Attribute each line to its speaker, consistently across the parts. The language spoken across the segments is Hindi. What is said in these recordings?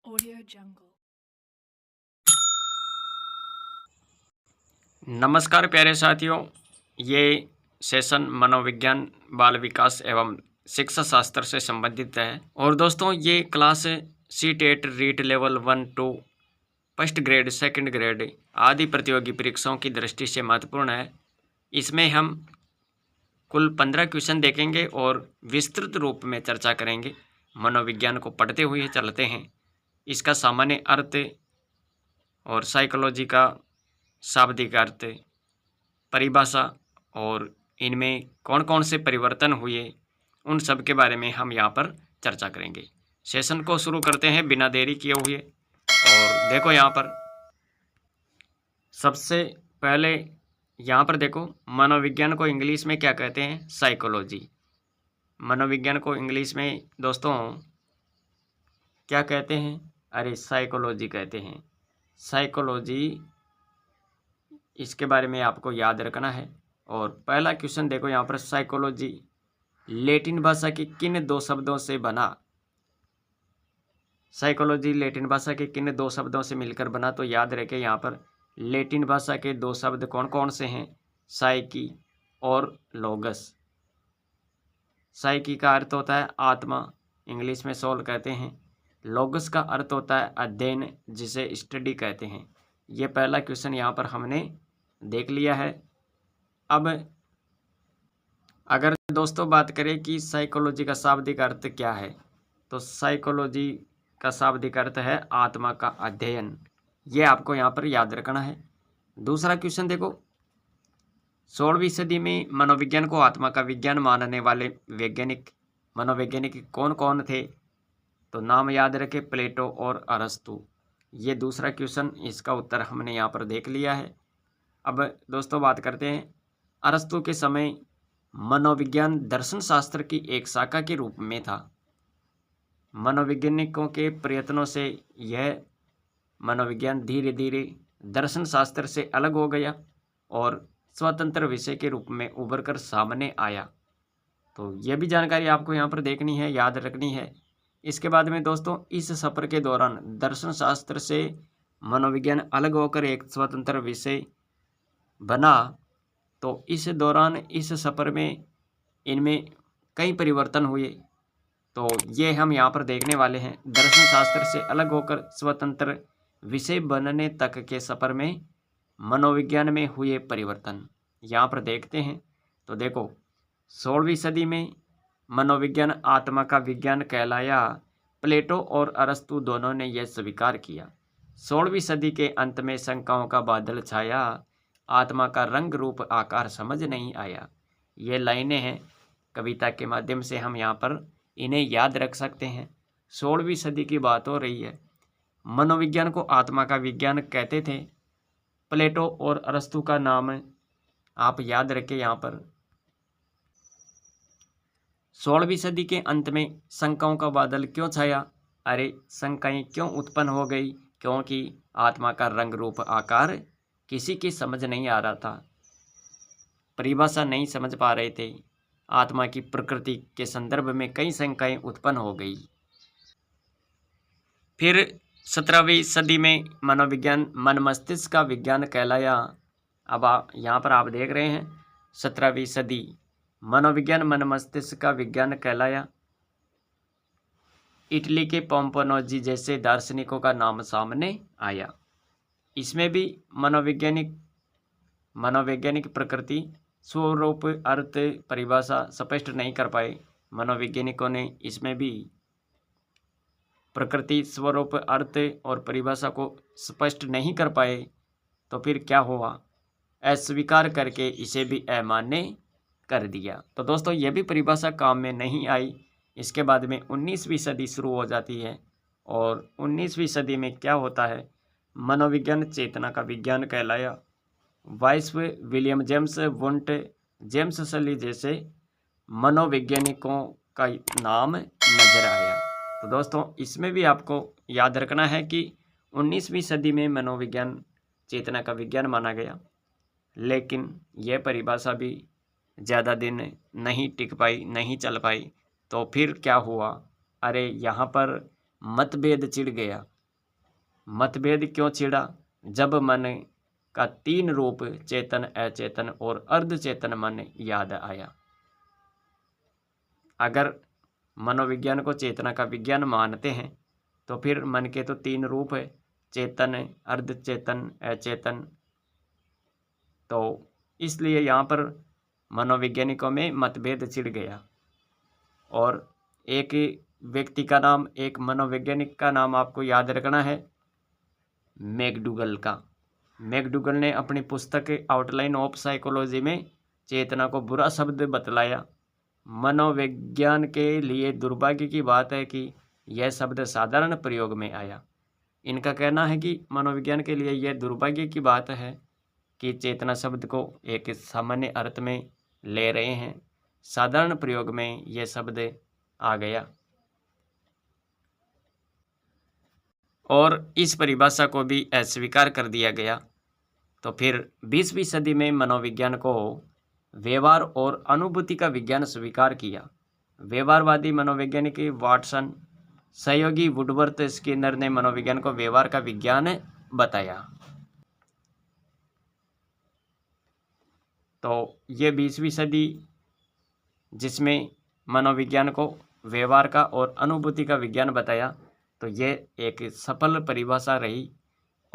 Speaker 1: Audio Jungle।
Speaker 2: नमस्कार प्यारे साथियों, ये सेशन मनोविज्ञान, बाल विकास एवं शिक्षा शास्त्र से संबंधित है। और दोस्तों, ये class CTET REET level 1 2 first grade, second grade आदि प्रतियोगी परीक्षाओं की दृष्टि से महत्वपूर्ण है। इसमें हम कुल 15 क्वेश्चन देखेंगे और विस्तृत रूप में चर्चा करेंगे। मनोविज्ञान को पढ़ते हुए चलते हैं। इसका सामान्य अर्थ और साइकोलॉजी का शाब्दिक अर्थ, परिभाषा और इनमें कौन कौन से परिवर्तन हुए, उन सब के बारे में हम यहाँ पर चर्चा करेंगे। सेशन को शुरू करते हैं बिना देरी किए हुए। और देखो यहाँ पर सबसे पहले यहाँ पर देखो, मनोविज्ञान को इंग्लिश में क्या कहते हैं? साइकोलॉजी। मनोविज्ञान को इंग्लिश में दोस्तों क्या कहते हैं? अरे साइकोलॉजी कहते हैं। साइकोलॉजी, इसके बारे में आपको याद रखना है। और पहला क्वेश्चन देखो यहाँ पर, साइकोलॉजी लैटिन भाषा के किन दो शब्दों से बना? साइकोलॉजी लैटिन भाषा के किन दो शब्दों से मिलकर बना? तो याद रखें यहाँ पर लैटिन भाषा के दो शब्द कौन कौन से हैं? साइकी और लोगस। साइकी का अर्थ होता है आत्मा, इंग्लिश में सोल कहते हैं। लोगस का अर्थ होता है अध्ययन, जिसे स्टडी कहते हैं। ये पहला क्वेश्चन यहाँ पर हमने देख लिया है। अब अगर दोस्तों बात करें कि साइकोलॉजी का शाब्दिक अर्थ क्या है, तो साइकोलॉजी का शाब्दिक अर्थ है आत्मा का अध्ययन। ये आपको यहाँ पर याद रखना है। दूसरा क्वेश्चन देखो, 16वीं सदी में मनोविज्ञान को आत्मा का विज्ञान मानने वाले मनोवैज्ञानिक कौन कौन थे? तो नाम याद रखें, प्लेटो और अरस्तु। ये दूसरा क्वेश्चन, इसका उत्तर हमने यहाँ पर देख लिया है। अब दोस्तों बात करते हैं, अरस्तु के समय मनोविज्ञान दर्शन शास्त्र की एक शाखा के रूप में था। मनोवैज्ञानिकों के प्रयत्नों से यह मनोविज्ञान धीरे धीरे दर्शन शास्त्र से अलग हो गया और स्वतंत्र विषय के रूप में उभर कर सामने आया। तो यह भी जानकारी आपको यहाँ पर देखनी है, याद रखनी है। इसके बाद में दोस्तों, इस सफर के दौरान दर्शन शास्त्र से मनोविज्ञान अलग होकर एक स्वतंत्र विषय बना। तो इस दौरान, इस सफर में इनमें कई परिवर्तन हुए। तो ये हम यहाँ पर देखने वाले हैं। दर्शन शास्त्र से अलग होकर स्वतंत्र विषय बनने तक के सफर में मनोविज्ञान में हुए परिवर्तन यहाँ पर देखते हैं। तो देखो, 16वीं सदी में मनोविज्ञान आत्मा का विज्ञान कहलाया। प्लेटो और अरस्तु दोनों ने यह स्वीकार किया। 16वीं सदी के अंत में शंकाओं का बादल छाया। आत्मा का रंग रूप आकार समझ नहीं आया। ये लाइनें हैं, कविता के माध्यम से हम यहाँ पर इन्हें याद रख सकते हैं। 16वीं सदी की बात हो रही है। मनोविज्ञान को आत्मा का विज्ञान कहते थे। प्लेटो और अरस्तु का नाम आप याद रखें यहाँ पर। 16वीं सदी के अंत में शंकाओं का बादल क्यों छाया? अरे शंकाएं क्यों उत्पन्न हो गई? क्योंकि आत्मा का रंग रूप आकार किसी की समझ नहीं आ रहा था, परिभाषा नहीं समझ पा रहे थे। आत्मा की प्रकृति के संदर्भ में कई शंकाएं उत्पन्न हो गई। फिर 17वीं सदी में मनोविज्ञान मन मस्तिष्क का विज्ञान कहलाया। अब यहाँ पर आप देख रहे हैं, 17वीं सदी मनोविज्ञान मन मस्तिष्क का विज्ञान कहलाया। इटली के पोम्पोनोजी जैसे दार्शनिकों का नाम सामने आया। इसमें भी मनोवैज्ञानिक प्रकृति, स्वरूप, अर्थ, परिभाषा स्पष्ट नहीं कर पाए। मनोवैज्ञानिकों ने इसमें भी प्रकृति, स्वरूप, अर्थ और परिभाषा को स्पष्ट नहीं कर पाए। तो फिर क्या हुआ? अस्वीकार करके इसे भी अमान्य कर दिया। तो दोस्तों, ये भी परिभाषा काम में नहीं आई। इसके बाद में 19वीं सदी शुरू हो जाती है। और 19वीं सदी में क्या होता है? मनोविज्ञान चेतना का विज्ञान कहलाया। वाइस्व, विलियम जेम्स वुंट, जेम्स सली जैसे मनोवैज्ञानिकों का नाम नजर आया। तो दोस्तों, इसमें भी आपको याद रखना है कि 19वीं सदी में मनोविज्ञान चेतना का विज्ञान माना गया, लेकिन यह परिभाषा भी ज़्यादा दिन नहीं टिक पाई, नहीं चल पाई। तो फिर क्या हुआ? अरे यहाँ पर मतभेद छिड़ गया। मतभेद क्यों छिड़ा? जब मन का 3 रूप चेतन, अचेतन और अर्धचेतन मन याद आया। अगर मनोविज्ञान को चेतना का विज्ञान मानते हैं तो फिर मन के तो 3 रूप है, चेतन, अर्धचेतन, अचेतन। तो इसलिए यहाँ पर मनोवैज्ञानिकों में मतभेद छिड़ गया। और एक व्यक्ति का नाम, एक मनोवैज्ञानिक का नाम आपको याद रखना है, मैकडूगल का। मैकडूगल ने अपनी पुस्तक आउटलाइन ऑफ साइकोलॉजी में चेतना को बुरा शब्द बतलाया। मनोविज्ञान के लिए दुर्भाग्य की बात है कि यह शब्द साधारण प्रयोग में आया। इनका कहना है कि मनोविज्ञान के लिए यह दुर्भाग्य की बात है कि चेतना शब्द को एक सामान्य अर्थ में ले रहे हैं, साधारण प्रयोग में यह शब्द आ गया। और इस परिभाषा को भी अस्वीकार कर दिया गया। तो फिर 20वीं सदी में मनोविज्ञान को व्यवहार और अनुभूति का विज्ञान स्वीकार किया। व्यवहारवादी मनोवैज्ञानिक वाटसन, सहयोगी वुडवर्थ, स्किनर ने मनोविज्ञान को व्यवहार का विज्ञान बताया। तो ये 20वीं सदी जिसमें मनोविज्ञान को व्यवहार का और अनुभूति का विज्ञान बताया, तो ये एक सफल परिभाषा रही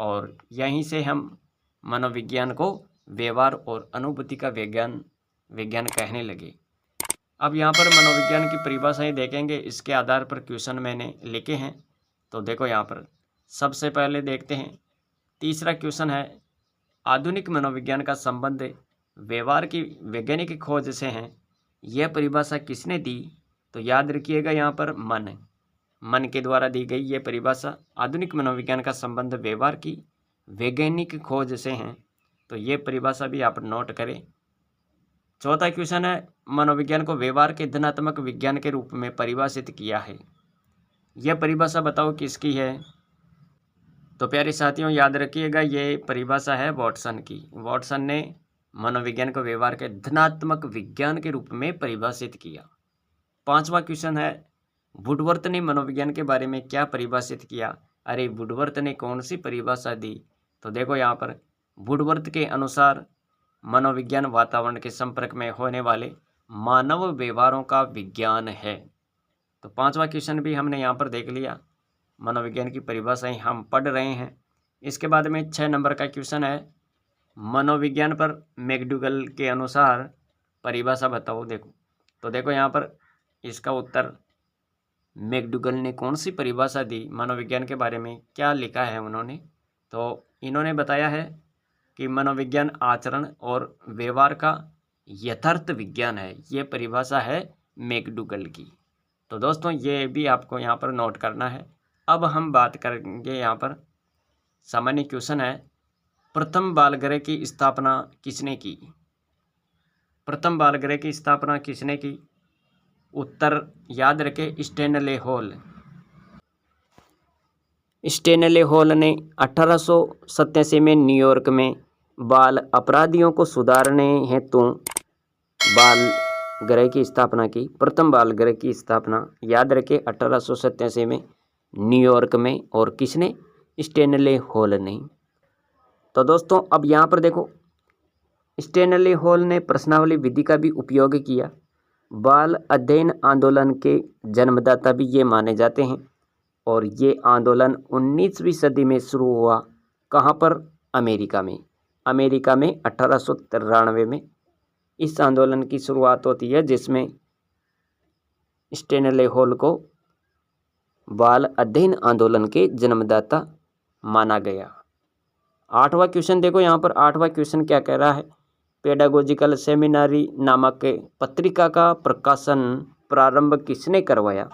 Speaker 2: और यहीं से हम मनोविज्ञान को व्यवहार और अनुभूति का विज्ञान कहने लगे। अब यहाँ पर मनोविज्ञान की परिभाषाएं देखेंगे, इसके आधार पर क्वेश्चन मैंने लिखे हैं। तो देखो यहाँ पर सबसे पहले देखते हैं, तीसरा क्वेश्चन है, आधुनिक मनोविज्ञान का संबंध व्यवहार की वैज्ञानिक खोज से है, यह परिभाषा किसने दी? तो याद रखिएगा यहाँ पर मन के द्वारा दी गई यह परिभाषा। आधुनिक मनोविज्ञान का संबंध व्यवहार की वैज्ञानिक खोज से हैं, तो ये परिभाषा भी आप नोट करें। चौथा क्वेश्चन है, मनोविज्ञान को व्यवहार के धनात्मक विज्ञान के रूप में परिभाषित किया है, यह परिभाषा बताओ किसकी है? तो प्यारे साथियों याद रखिएगा ये परिभाषा है वाटसन की। वाटसन ने मनोविज्ञान को व्यवहार के धनात्मक विज्ञान के रूप में परिभाषित किया। पांचवा क्वेश्चन है, वुडवर्थ ने मनोविज्ञान के बारे में क्या परिभाषित किया? अरे वुडवर्थ ने कौन सी परिभाषा दी? तो देखो यहाँ पर वुडवर्थ के अनुसार मनोविज्ञान वातावरण के संपर्क में होने वाले मानव व्यवहारों का विज्ञान है। तो पांचवा क्वेश्चन भी हमने यहाँ पर देख लिया, मनोविज्ञान की परिभाषाएं हम पढ़ रहे हैं। इसके बाद में 6 नंबर का क्वेश्चन है, मनोविज्ञान पर मैकडूगल के अनुसार परिभाषा बताओ। तो देखो यहाँ पर इसका उत्तर, मैकडूगल ने कौन सी परिभाषा दी मनोविज्ञान के बारे में, क्या लिखा है उन्होंने? तो इन्होंने बताया है कि मनोविज्ञान आचरण और व्यवहार का यथार्थ विज्ञान है, ये परिभाषा है मैकडूगल की। तो दोस्तों ये भी आपको यहाँ पर नोट करना है। अब हम बात करेंगे यहाँ पर सामान्य क्वेश्चन है, प्रथम बाल गृह की स्थापना किसने की? प्रथम बाल गृह की स्थापना किसने की? उत्तर याद रखें, स्टैनले हॉल। स्टैनले हॉल ने 1887 में न्यूयॉर्क में बाल अपराधियों को सुधारने हेतु बाल गृह की स्थापना की। प्रथम बाल गृह की स्थापना याद रखें 1887 में न्यूयॉर्क में, और किसने? स्टैनले हॉल ने। तो दोस्तों अब यहाँ पर देखो, स्टैनले हॉल ने प्रश्नावली विधि का भी उपयोग किया। बाल अध्ययन आंदोलन के जन्मदाता भी ये माने जाते हैं, और ये आंदोलन 19वीं सदी में शुरू हुआ। कहाँ पर? अमेरिका में। अमेरिका में 1893 में इस आंदोलन की शुरुआत होती है, जिसमें स्टैनले हॉल को बाल अध्ययन आंदोलन के जन्मदाता माना गया। 8वां क्वेश्चन देखो यहाँ पर, 8वां क्वेश्चन क्या कह रहा है, पेडागोजिकल सेमिनारी नामक पत्रिका का प्रकाशन प्रारंभ किसने करवाया?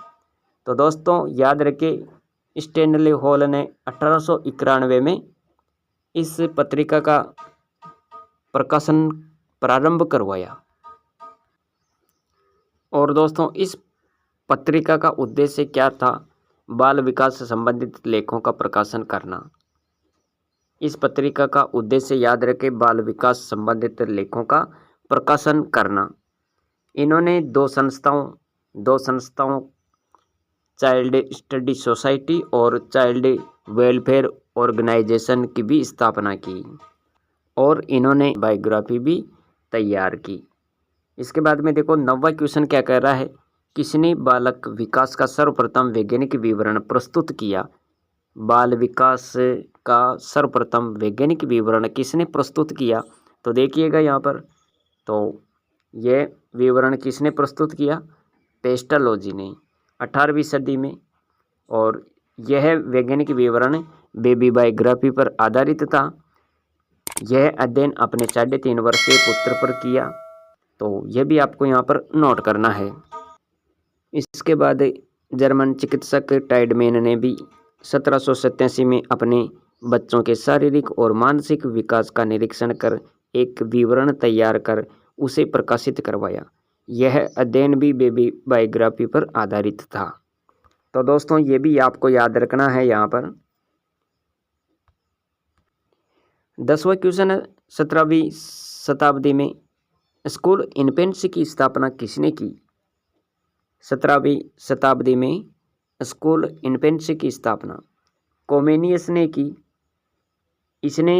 Speaker 2: तो दोस्तों याद रखें, स्टैनले हॉल ने 1891 में इस पत्रिका का प्रकाशन प्रारंभ करवाया। और दोस्तों इस पत्रिका का उद्देश्य क्या था? बाल विकास से संबंधित लेखों का प्रकाशन करना। इस पत्रिका का उद्देश्य याद रखें, बाल विकास संबंधित लेखों का प्रकाशन करना। इन्होंने दो संस्थाओं चाइल्ड स्टडी सोसाइटी और चाइल्ड वेलफेयर ऑर्गेनाइजेशन की भी स्थापना की और इन्होंने बायोग्राफी भी तैयार की। इसके बाद में देखो 9वां क्वेश्चन क्या कह रहा है, किसने बालक विकास का सर्वप्रथम वैज्ञानिक विवरण प्रस्तुत किया। बाल विकास का सर्वप्रथम वैज्ञानिक विवरण किसने प्रस्तुत किया, तो देखिएगा यहाँ पर, तो यह विवरण किसने प्रस्तुत किया, पेस्टालोजी ने 18वीं सदी में। और यह वैज्ञानिक विवरण बेबी बायोग्राफी पर आधारित था। यह अध्ययन अपने 3.5 वर्षीय पुत्र पर किया, तो यह भी आपको यहाँ पर नोट करना है। इसके बाद जर्मन चिकित्सक टाइडमैन ने भी 1787 में अपने बच्चों के शारीरिक और मानसिक विकास का निरीक्षण कर एक विवरण तैयार कर उसे प्रकाशित करवाया। यह अध्ययन भी बेबी बायोग्राफी पर आधारित था। तो दोस्तों ये भी आपको याद रखना है यहाँ पर। 10वां क्वेश्चन है, 17वीं शताब्दी में स्कूल इन्फेंट्स की स्थापना किसने की। 17वीं शताब्दी में स्कूल इन्फेंट्स की स्थापना कोमेनियस ने की। इसने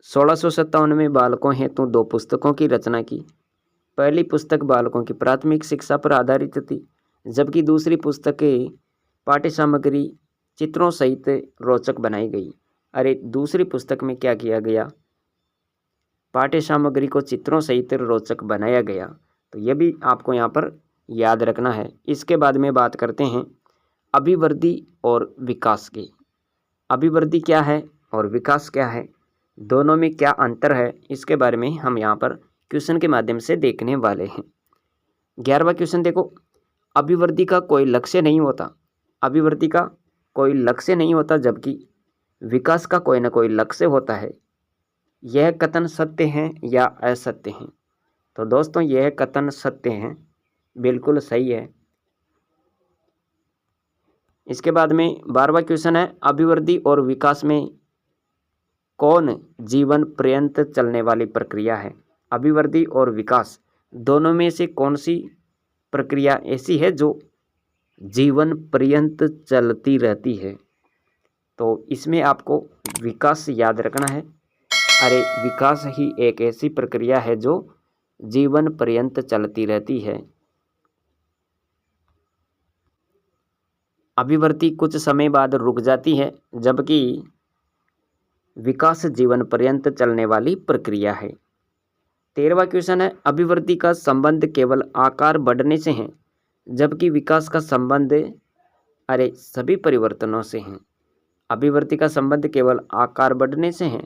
Speaker 2: 1657 में बालकों हेतु 2 पुस्तकों की रचना की। पहली पुस्तक बालकों की प्राथमिक शिक्षा पर आधारित थी, जबकि दूसरी पुस्तक पाठ्य सामग्री चित्रों सहित रोचक बनाई गई। अरे दूसरी पुस्तक में क्या किया गया, पाठ्य सामग्री को चित्रों सहित रोचक बनाया गया। तो ये भी आपको यहाँ पर याद रखना है। इसके बाद में बात करते हैं अभिवृद्धि और विकास की। अभिवृद्धि क्या है और विकास क्या है, दोनों में क्या अंतर है, इसके बारे में हम यहाँ पर क्वेश्चन के माध्यम से देखने वाले हैं। 11वां क्वेश्चन देखो, अभिवृद्धि का कोई लक्ष्य नहीं होता। अभिवृद्धि का कोई लक्ष्य नहीं होता, जबकि विकास का कोई ना कोई लक्ष्य होता है। यह कथन सत्य है या असत्य है, तो दोस्तों यह कथन सत्य है, बिल्कुल सही है। इसके बाद में 12वां क्वेश्चन है, अभिवृद्धि और विकास में कौन जीवन पर्यंत चलने वाली प्रक्रिया है। अभिवृद्धि और विकास दोनों में से कौन सी प्रक्रिया ऐसी है जो जीवन पर्यंत चलती रहती है, तो इसमें आपको विकास याद रखना है। अरे विकास ही एक ऐसी प्रक्रिया है जो जीवन पर्यंत चलती रहती है। अभिवृद्धि कुछ समय बाद रुक जाती है, जबकि विकास जीवन पर्यंत चलने वाली प्रक्रिया है। 13वां क्वेश्चन है, अभिवृद्धि का संबंध केवल आकार बढ़ने से है, जबकि विकास का संबंध सभी परिवर्तनों से है। अभिवृद्धि का संबंध केवल आकार बढ़ने से है,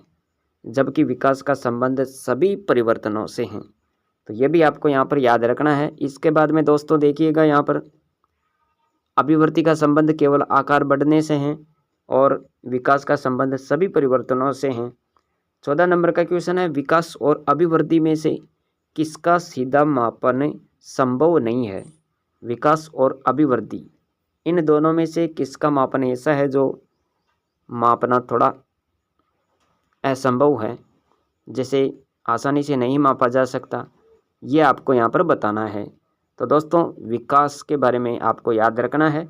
Speaker 2: जबकि विकास का संबंध सभी परिवर्तनों से है। तो ये भी आपको यहाँ पर याद रखना है। इसके बाद में दोस्तों देखिएगा, यहाँ पर अभिवृद्धि का संबंध केवल आकार बढ़ने से है और विकास का संबंध सभी परिवर्तनों से है। 14 नंबर का क्वेश्चन है, विकास और अभिवृद्धि में से किसका सीधा मापन संभव नहीं है। विकास और अभिवृद्धि इन दोनों में से किसका मापन ऐसा है जो मापना थोड़ा असंभव है, जैसे आसानी से नहीं मापा जा सकता, ये आपको यहाँ पर बताना है। तो दोस्तों विकास के बारे में आपको याद रखना है।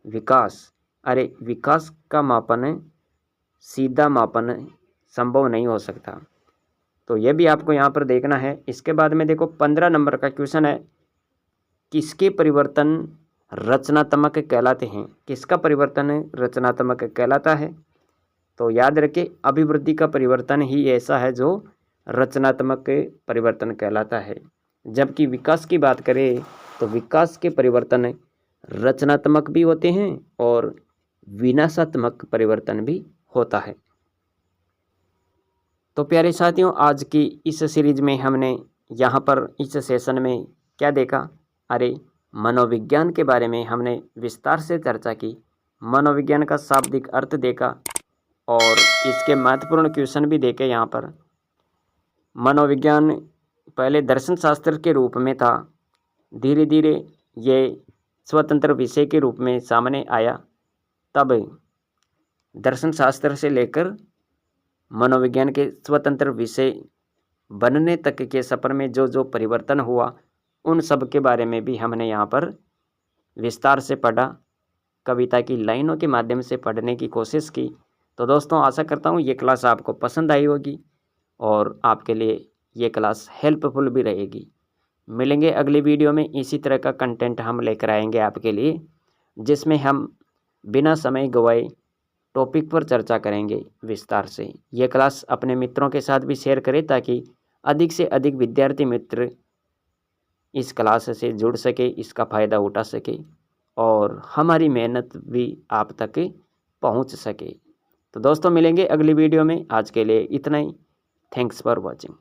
Speaker 2: विकास का मापन सीधा मापन संभव नहीं हो सकता, तो ये भी आपको यहाँ पर देखना है। इसके बाद में देखो 15 नंबर का क्वेश्चन है, किसके परिवर्तन रचनात्मक कहलाते हैं। किसका परिवर्तन रचनात्मक कहलाता है, तो याद रखें अभिवृद्धि का परिवर्तन ही ऐसा है जो रचनात्मक परिवर्तन कहलाता है, जबकि विकास की बात करें तो विकास के परिवर्तन रचनात्मक भी होते हैं और विनाशात्मक परिवर्तन भी होता है। तो प्यारे साथियों, आज की इस सीरीज में हमने यहाँ पर इस सेशन में क्या देखा, मनोविज्ञान के बारे में हमने विस्तार से चर्चा की। मनोविज्ञान का शाब्दिक अर्थ देखा और इसके महत्वपूर्ण क्वेश्चन भी देखे। यहाँ पर मनोविज्ञान पहले दर्शन शास्त्र के रूप में था, धीरे धीरे ये स्वतंत्र विषय के रूप में सामने आया। तब दर्शन शास्त्र से लेकर मनोविज्ञान के स्वतंत्र विषय बनने तक के सफ़र में जो जो परिवर्तन हुआ, उन सब के बारे में भी हमने यहाँ पर विस्तार से पढ़ा। कविता की लाइनों के माध्यम से पढ़ने की कोशिश की। तो दोस्तों आशा करता हूँ ये क्लास आपको पसंद आई होगी और आपके लिए ये क्लास हेल्पफुल भी रहेगी। मिलेंगे अगली वीडियो में, इसी तरह का कंटेंट हम लेकर आएंगे आपके लिए, जिसमें हम बिना समय गवाए टॉपिक पर चर्चा करेंगे विस्तार से। ये क्लास अपने मित्रों के साथ भी शेयर करें ताकि अधिक से अधिक विद्यार्थी मित्र इस क्लास से जुड़ सके, इसका फ़ायदा उठा सके और हमारी मेहनत भी आप तक पहुंच सके। तो दोस्तों मिलेंगे अगली वीडियो में, आज के लिए इतना ही। Thanks for watching.